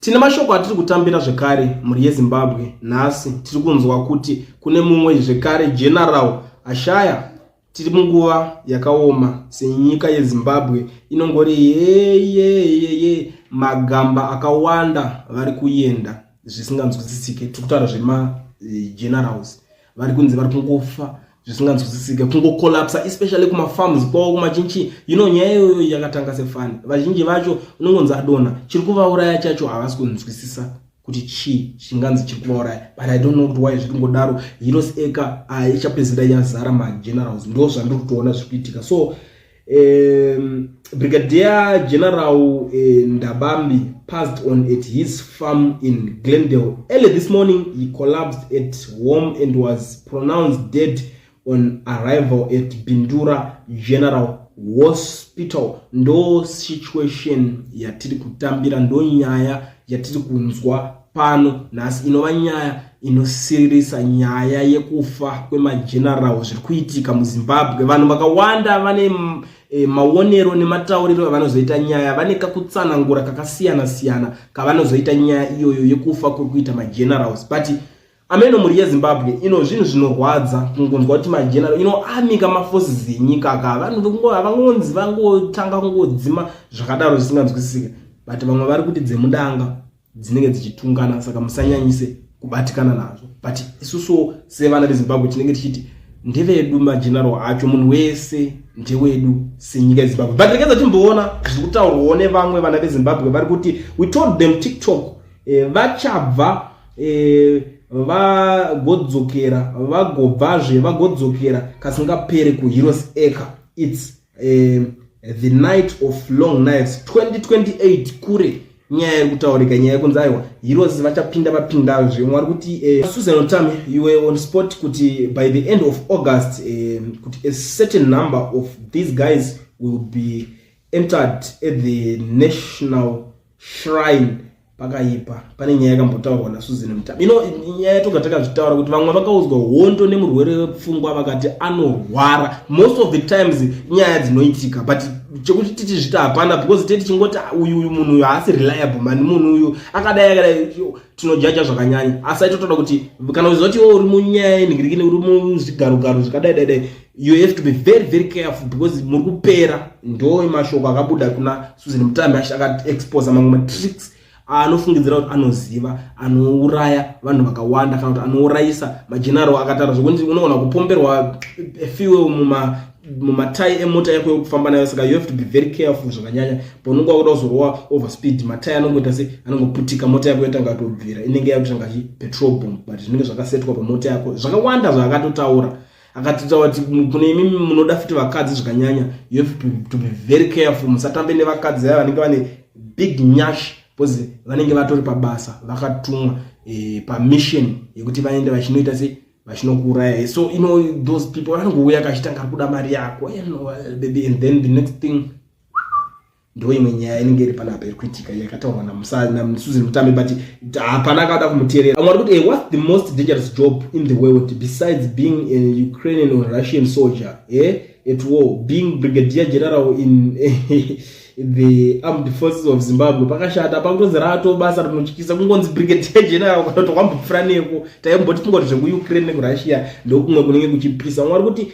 Tina mashoko atiri kutambira zvekare muri yeZimbabwe nhasi tiri kunzwa kuti kune mumwe zvekare General Ashaya. Tiri munguva yakaoma senyika yeZimbabwe inongori ye magamba akawanda vari kuenda zvisinganzwisisike. Tikutaura zvema generals vari kunzi vari kungofa zvisinganzwisisike, kungokolapsa especially kuma farms kwawo kumachinchi. Nyaya iyoyo yakatanga sefani. Vazhinji vacho unongonzi adona chiri kuvauraya chacho havasi kunzwisisa kuti chinganzi chiri kuvauraya, but I don't know why zviri kungodaro. Heroes eka ichapedzisira yazara magenerals, ndo zvandiri kutoona zviri kuitika. So Brigadier General Ndabambi passed on at his farm in Glendale. Early this morning, he collapsed at home and was pronounced dead on arrival at Bindura General Hospital. Ndo situation yatiri kutambira, ndo nyaya yatiri kunzwa pano nasi, inova nyaya inosirisa, nyaya yekufa kwemageneral zviri kuitika muZimbabwe. Vanhu vakawanda vane maonero nematauriro avanozoita nyaya, vane kakutsanangura kakasiyana siyana kavanozoita nyaya iyoyo yekufa kwekuita magenerals. But ameno muri yeZimbabwe zvinhu zvinorwadza kungonzwa kuti mageneral amika maforces enyika aka vanhu havangonzi vangotanga kungodzima zvakadaro zvisinganzwisisike. But vamwe vari kuti dzemudanga dzinenge dzichitungana, saka musanyanyise kubatikana nazvo. But isusu sevana veZimbabwe tinenge tichiti ndevedu mageneral acho, munhu wese ndewedu senyika yeZimbabwe. But rekeza timboona zviri kutaurwawo nevamwe vana veZimbabwe vari kuti we told them TikTok vachabva vagodzokera vagobvazve vagodzokera kasingapere kuHeroes Acre. It's the night of long nights 2028 kure nyaya yekutaurika, nyaya yekunzi aiwa Heroes vachapindazve. Mwari kuti Susan Otami, you were on spot kuti by the end of August kuti a certain number of these guys will be entered at the National Shrine. Pakaipa pane nyaya yakambotaurwa naSusan Otami. Nyaya yatogataka kuti vamwe vakauzwa hondo nemurwere wepfungwa vakati anorwara. Most of the times nyaya dzinoitika, but chekuti titi zvita hapana, because teti chingoti uyu munhu uyu haasi reliable man, munhu uyu akadai tinojaja zvakanyanya. Asi aitotoda kuti kana uzoti uri munyaya yenhingirikini, uri muzvigarugaro zvakadai, you have to be very very careful, because muri kupera. Ndo mashoko akabuda kuna Susan Otami akaexpose mamwe matricks anofungidzira kuti anoziva, anouraya vanhu vakawanda kana kuti anourayisa mageneral akatara zvokuti unoona kupomberwa fuel mumatai emota yako yokufamba nayo. Saka you have to be very careful zvakanyanya. Paunenge wakuda kuzorowa overspeed, matai anongoita se anongoputika, mota yako yotanga kutobvira, inenge yakutanga petrol bomb, but zvinenge zvakasetwa pamota yako zvakawanda zvakatotaura. Akatotaura kuti kune imimi munoda futi vakadzi zvakanyanya, you have to be very careful. Musatambe nevakadzi ava vanenge vane big nyash, because vanenge vatori pabasa vakatumwa pamission yekuti vaende vachinoita se vachinokuuraya. So those people vanongouya kachitanga kuda mari yako, baby, and then the next thing ndo imwe nyaya inenge iri panapa iri kuitika yakataurwa naSusan Otami, but hapana akada kumuteerera. Amwe kuti what's the most dangerous job in the world besides being a Ukrainian or Russian soldier at war? Being Brigadier General in the armed forces of Zimbabwe. Pakashata pakutonzera ato basa rinotyisa kungonzi Brigadier General kana kuti kwambopfura neko taimboti tingoti zvekuUkraine nekurussia ndokumwe kunenge kuchipisa. Mwari kuti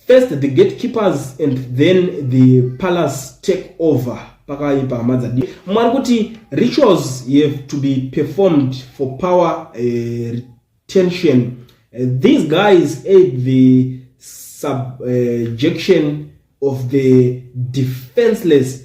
first the gatekeepers and then the palace take over. Pakaipa hamadzadi. Mwari kuti rituals have to be performed for power retention. These guys aid the subjection of the defenseless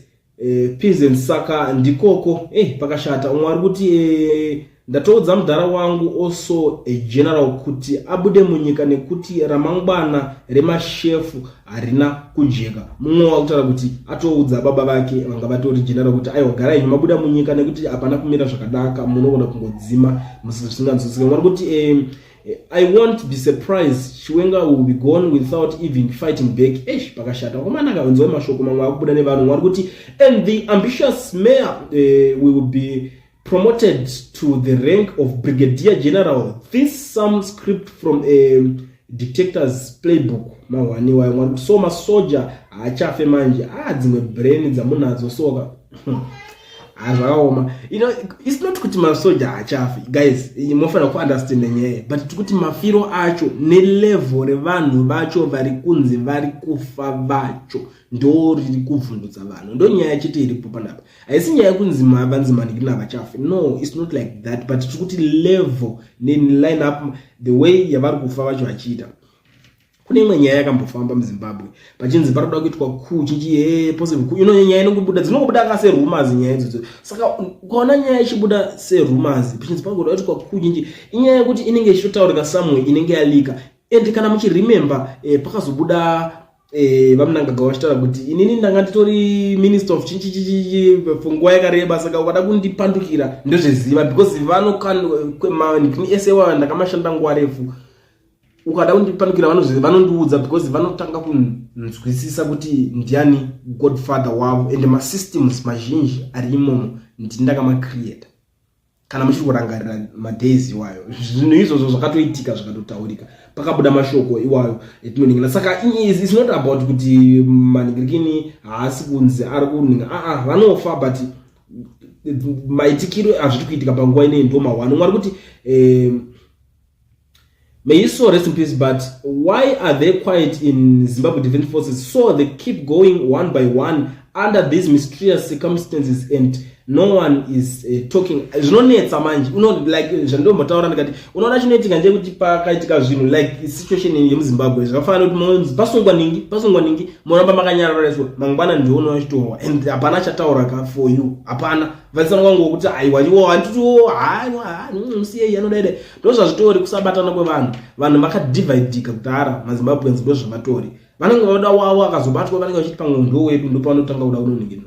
peasants. Saka ndikoko pakashata. Mwari kuti ndatoudza mudhara wangu also a general kuti abude munyika nekuti ramangwana remashefu harina kujeka. Mumwe wakutaura kuti atoudza baba vake vanga vatori general kuti aiwa garai mabuda munyika nekuti hapana kumira zvakanaka, munogona kungodzima zvisinganzwisisike. Mwari kuti I won't be surprised Chiwenga will be gone without even fighting back. Pakashata. Komanaka wenzo mashoko mamwe akubuda nevanhu. Mwari kuti and the ambitious mayor will be promoted to the rank of Brigadier General. This some script from a dictator's playbook. Mawani wa mwari so masoja achafe manje dzimwe brain dzamunadzo soka azvaoma. It's not kuti masoja achafi guys, mofana ku understand nyaya, but tikuti mafiro acho nelevel revanhu vacho vari kunzi vari kufa vacho ndo riri kuvhundutsa vanhu, ndo nyaya chete iripo panapa. Haisi nyaya kunzi vanzi Maningi vachafi, no, it's not like that, but tikuti level line up the way yavari kufa vacho vachiita. Kune imwe nyaya yakambofamba muZimbabwe pachinzi paroda kuitwa coup chinji possible coup, nyaya inongobuda dzinongobuda se rumors nyaya idzodzo. Saka ukaona nyaya ichibuda se rumors pachinzi paroda kuitwa coup chinji, inyaya yekuti inenge ichitaurika somewhere inenge yalika. And kana muchiremember pakazobuda vamunangagwa vachitaura kuti inini ndanga nditori minister of chinchi funguwa yakareba, saka ukada kundipandukira ndozviziva because vanokani ese ndakamashanda nguva refu, ukada kundipandukira vanondiudza because vanotanga kunzwisisa kuti ndiani godfather wavo, and masystems mazhinji ari imomo ndindakamacreata kana muchiri kurangarira madays iwayo. Zvinhu izvozvo zvakatoitika zvakatotaurika, pakabuda mashoko iwayo etinoningira. Saka it's not about kuti Maningi haasi kunzi ari kuninga, vanofa, but maitikiro azviri kuitika panguva ineyi ndo mawani. Mwari kuti may you so rest in peace, but why are they quiet in Zimbabwe Defense Forces? So they keep going one by one under these mysterious circumstances and no one is talking. Zvinonetsa manje, like zvandombotaura ndikati unoona chinoitika nje kuti pakaitika zvinhu like situation yemuZimbabwe zvakafanana kuti pasungwa ningi moramba makanyarara so mangwana ndiona wachitowa and hapana chataura for you, hapana vaisana kwangu kuti aiwa iwo andito musiye anodaide ndozvazvitori kusabatana kwevanhu. Vanhu vakadividika kudhara maZimbabweans ndozvavatori, vanenge vada wavo akazobatwa vanenge vachiti pamwe ndo wedu ndo panotanga kuda kunoningina.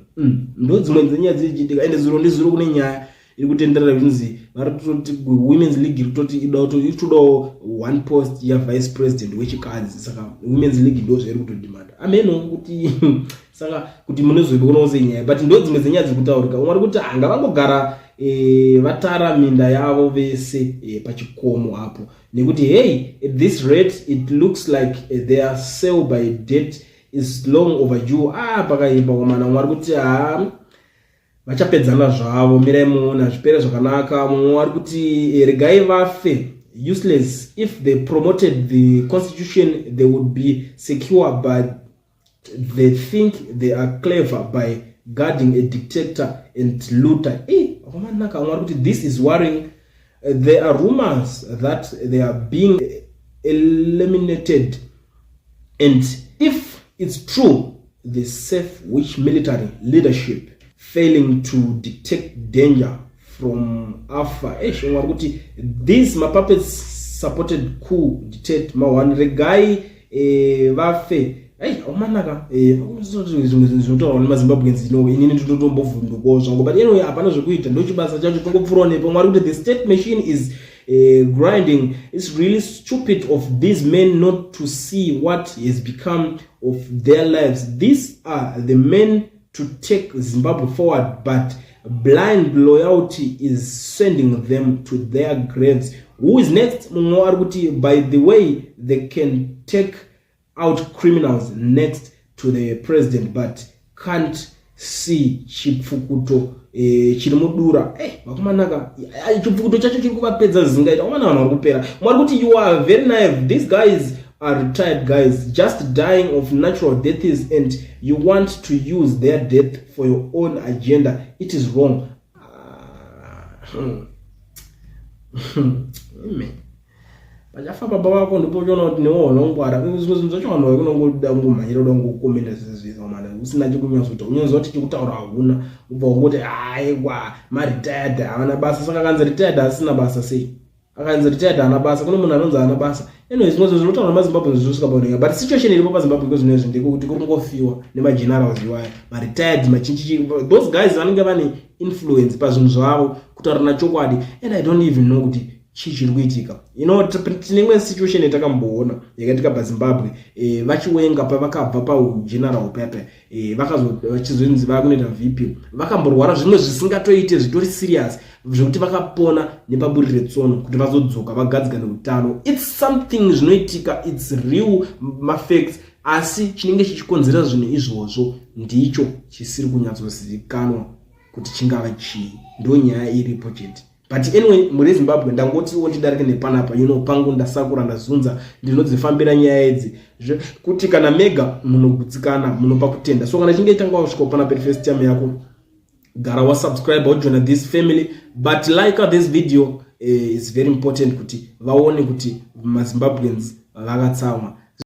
Ndo dzimwe dzenyaya dzichiitika, ende zuro ndizuro kune nyaya iri kutenderera kunzi vari kutoti women's league iri kutoti itodawo one post vice president wechikadzi, saka women's league ndo zvairi kutodimanda ameno kuti saka kuti munozoiona senyaya, but ndo dzimwe dzenyaya dziri kutaurika. Umwe ari kuti ngavangogara vatara minda yavo vese pachikomo apo, nekuti hey, at this rate it looks like their sell by date is long overdue. Pakaimba komana. Mwari kuti vachapedzana zvavo, mirai muona zvipere zvakanaka. Mwari kuti regai vafe, useless. If they promoted the constitution they would be secure, but they think they are clever by guarding a dictator and looter. This is worrying. There are rumors that they are being eliminated, and if it's true, the safe which military leadership failing to detect danger from afar. These my puppets supported coup dictate mawan regai vafe. Omanaka zvinotaura nemaZimbabweans inini ndinotombovhundukozvangu, but anyway hapana zvekuita, ndochibasa chacho tongopfuura nepo. Mwari kuti the state machine is grinding. It's really stupid of these men not to see what has become of their lives. These are the men to take Zimbabwe forward, but blind loyalty is sending them to their graves. Who is next? By the way, they can take out criminals next to the president, but can't see chipfukuto chirimudura. Vakumanaka chipfukuto chacho chiri kuvapedza zingaita. Vana vanhu vari kupera. Mwari kuti you are very naive. These guys are retired guys just dying of natural deaths, and you want to use their death for your own agenda. It is wrong. Amen. Pachafamba baba ndipo chona kuti newo nongwara zvinhu zvacho vanhu vakunongoda ngomhanyira kuda ngokomenda zvezvizo mana usina chikunyazota unyazoti chikutaura huna ubva ngoti aiwa maretired havana basa. Saka kanzi retired asina basa sei? Akanzi retired ana basa, kune munhu anonzi ana basa. Anyway zvimwe zvinotaura maZimbabwe zvosvika but situation iripo paZimbabwe kwezvinezvi ndekuti kuri kungofiwa nemagenerals iwaya maretired machinji. Those guys vanenge vane influence pazvinhu zvavo kutaura nachokwadi, and I don't even know kuti chiri kuitika. Tine imwe situation yatakamboona yakatika paZimbabwe, vachiwenga pavakabva paugeneral pepe, vachizonzi vakunoita VP, vakamborwara zvimwe zvisingatoite zvitori serious zvekuti vakapona nepaburire tsono kuti vazodzoka vagadzikane utano. It's something zvinoitika, it's real facts, asi chinenge chichikonzera zvinhu izvozvo ndicho chisiri kunyatsozivikanwa kuti chingava chii, ndo nyaya iripo chete. But anyway, muri Zimbabwe ndangoti ndidarike nepanapa, pangu ndasakura ndazunza ndinodzifambira nyaya idzi kuti kana mega munogutsikana munopa kutenda. So kana chinge tanga wasvika pana first time yako, gara wa subscribe or join this family, but like this video is very important kuti vaone kuti maZimbabweans vakatsamwa.